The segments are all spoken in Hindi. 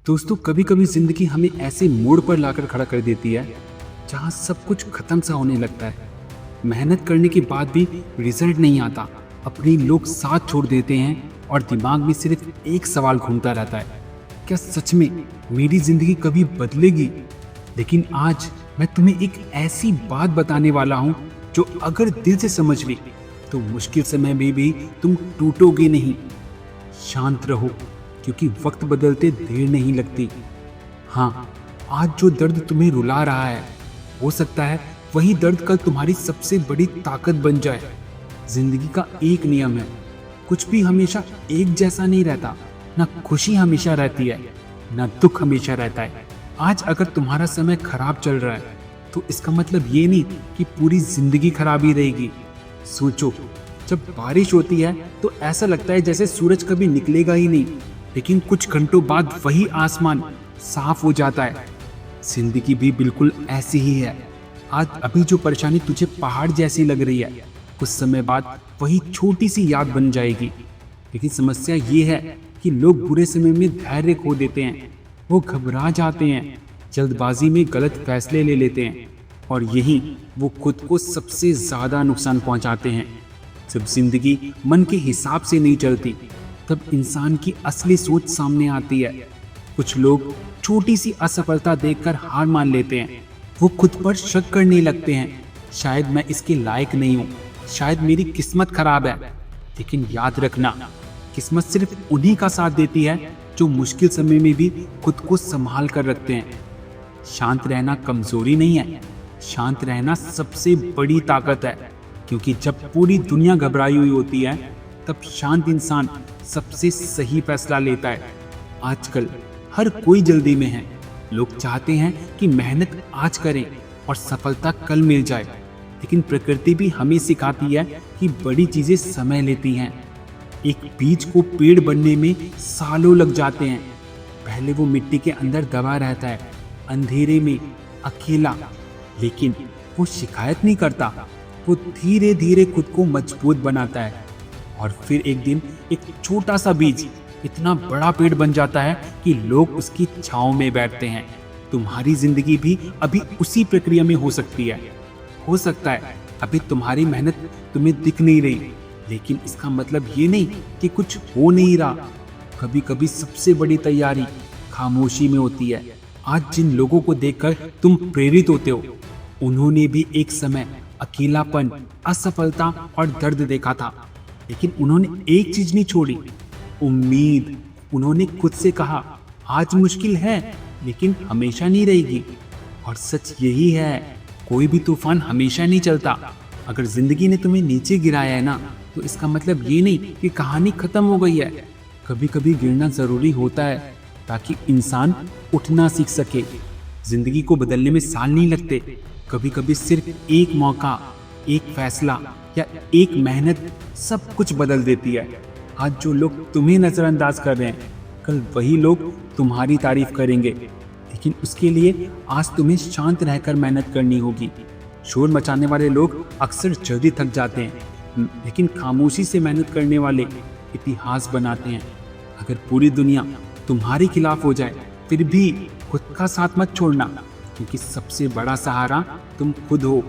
दोस्तों, कभी कभी जिंदगी हमें ऐसे मोड़ पर लाकर खड़ा कर देती है जहां सब कुछ खत्म सा होने लगता है। मेहनत करने के बाद भी रिजल्ट नहीं आता, अपने लोग साथ छोड़ देते हैं और दिमाग में सिर्फ एक सवाल घूमता रहता है, क्या सच में मेरी जिंदगी कभी बदलेगी? लेकिन आज मैं तुम्हें एक ऐसी बात बताने वाला हूं जो अगर दिल से समझ ली तो मुश्किल समय में भी तुम टूटोगे नहीं। शांत रहो, क्योंकि वक्त बदलते देर नहीं लगती। हाँ, आज जो दर्द तुम्हें रुला रहा है, हो सकता है वही दर्द कल तुम्हारी सबसे बड़ी ताकत बन जाए। जिंदगी का एक नियम है, कुछ भी हमेशा एक जैसा नहीं रहता। ना खुशी हमेशा रहती है, ना दुख हमेशा रहता है। आज अगर तुम्हारा समय खराब चल रहा है तो इसका मतलब ये नहीं कि पूरी जिंदगी खराब ही रहेगी। सोचो, जब बारिश होती है तो ऐसा लगता है जैसे सूरज कभी निकलेगा ही नहीं, लेकिन कुछ घंटों बाद वही आसमान साफ हो जाता है। जिंदगी भी बिल्कुल ऐसी ही है। आज अभी जो परेशानी तुझे पहाड़ जैसी लग रही है, कुछ समय बाद वही छोटी सी याद बन जाएगी। लेकिन समस्या ये है कि लोग बुरे समय में धैर्य खो देते हैं, वो घबरा जाते हैं, जल्दबाजी में गलत फैसले ले लेते हैं और यही वो खुद को सबसे ज्यादा नुकसान पहुंचाते हैं। जब जिंदगी मन के हिसाब से नहीं चलती तब इंसान की असली सोच सामने आती है। कुछ लोग छोटी सी असफलता देखकर हार मान लेते हैं, वो खुद पर शक करने लगते हैं, शायद मैं इसके लायक नहीं हूँ, शायद मेरी किस्मत खराब है। लेकिन याद रखना, किस्मत सिर्फ उन्हीं का साथ देती है जो मुश्किल समय में भी खुद को संभाल कर रखते हैं। शांत रहना कमजोरी नहीं है, शांत रहना सबसे बड़ी ताकत है। क्योंकि जब पूरी दुनिया घबराई हुई होती है तब शांत इंसान सबसे सही फैसला लेता है। आजकल हर कोई जल्दी में है, लोग चाहते हैं कि मेहनत आज करें और सफलता कल मिल जाए। लेकिन प्रकृति भी हमें सिखाती है कि बड़ी चीजें समय लेती हैं। एक बीज को पेड़ बनने में सालों लग जाते हैं। पहले वो मिट्टी के अंदर दबा रहता है, अंधेरे में, अकेला, लेकिन वो शिकायत नहीं करता, वो धीरे धीरे खुद को मजबूत बनाता है। और फिर एक दिन एक छोटा सा बीज इतना बड़ा पेड़ बन जाता है कि लोग उसकी छांव में बैठते हैं। तुम्हारी जिंदगी भी अभी उसी प्रक्रिया में हो सकती है। हो सकता है अभी तुम्हारी मेहनत तुम्हें दिख नहीं रही, लेकिन इसका मतलब ये नहीं कि कुछ हो नहीं रहा। कभी कभी सबसे बड़ी तैयारी खामोशी में होती है। आज जिन लोगों को देखकर तुम प्रेरित होते हो, उन्होंने भी एक समय अकेलापन, असफलता और दर्द देखा था, लेकिन उन्होंने एक चीज नहीं छोड़ी, उम्मीद। उन्होंने खुद से कहा, आज मुश्किल है लेकिन हमेशा नहीं रहेगी। और सच यही है, कोई भी तूफान हमेशा नहीं चलता। अगर जिंदगी ने तुम्हें नीचे गिराया है ना, तो इसका मतलब ये नहीं कि कहानी खत्म हो गई है। कभी कभी गिरना जरूरी होता है ताकि इंसान उठना सीख सके। जिंदगी को बदलने में साल नहीं लगते, कभी कभी सिर्फ एक मौका, एक फैसला या एक मेहनत सब कुछ बदल देती है। आज जो लोग तुम्हें नजरअंदाज कर रहे हैं, कल वही लोग तुम्हारी तारीफ करेंगे। लेकिन उसके लिए आज तुम्हें शांत रहकर मेहनत करनी होगी। शोर मचाने वाले लोग अक्सर जल्दी थक जाते हैं, लेकिन खामोशी से मेहनत करने वाले इतिहास बनाते हैं। अगर पूरी दुनिया तुम्हारे खिलाफ हो जाए फिर भी खुद का साथ मत छोड़ना, क्योंकि सबसे बड़ा सहारा तुम खुद हो।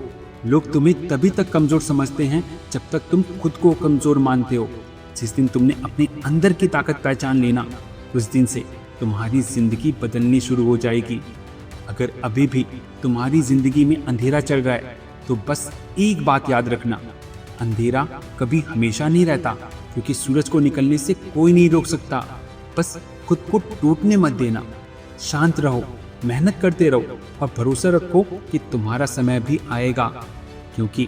लोग तुम्हें तभी तक कमजोर समझते हैं जब तक तुम खुद को कमजोर मानते हो। जिस दिन तुमने अपने अंदर की ताकत पहचान लेना, उस दिन से तुम्हारी जिंदगी बदलनी शुरू हो जाएगी। अगर अभी भी तुम्हारी जिंदगी में अंधेरा चल रहा है तो बस एक बात याद रखना, अंधेरा कभी हमेशा नहीं रहता, क्योंकि सूरज को निकलने से कोई नहीं रोक सकता। बस खुद को टूटने मत देना, शांत रहो, मेहनत करते रहो और भरोसा रखो कि तुम्हारा समय भी आएगा। क्योंकि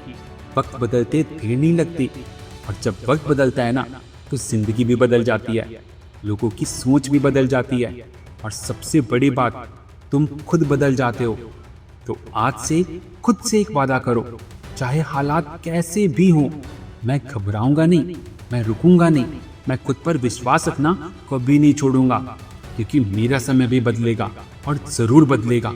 वक्त बदलते देर नहीं लगती, और जब वक्त बदलता है ना, तो जिंदगी भी बदल जाती है, लोगों की सोच भी बदल जाती है, और सबसे बड़ी बात, तुम खुद बदल जाते हो। तो आज से खुद से एक वादा करो, चाहे हालात कैसे भी हों, मैं घबराऊंगा नहीं, मैं रुकूंगा नहीं, मैं खुद पर विश्वास रखना कभी नहीं छोड़ूंगा, क्योंकि मेरा समय भी बदलेगा और जरूर बदलेगा।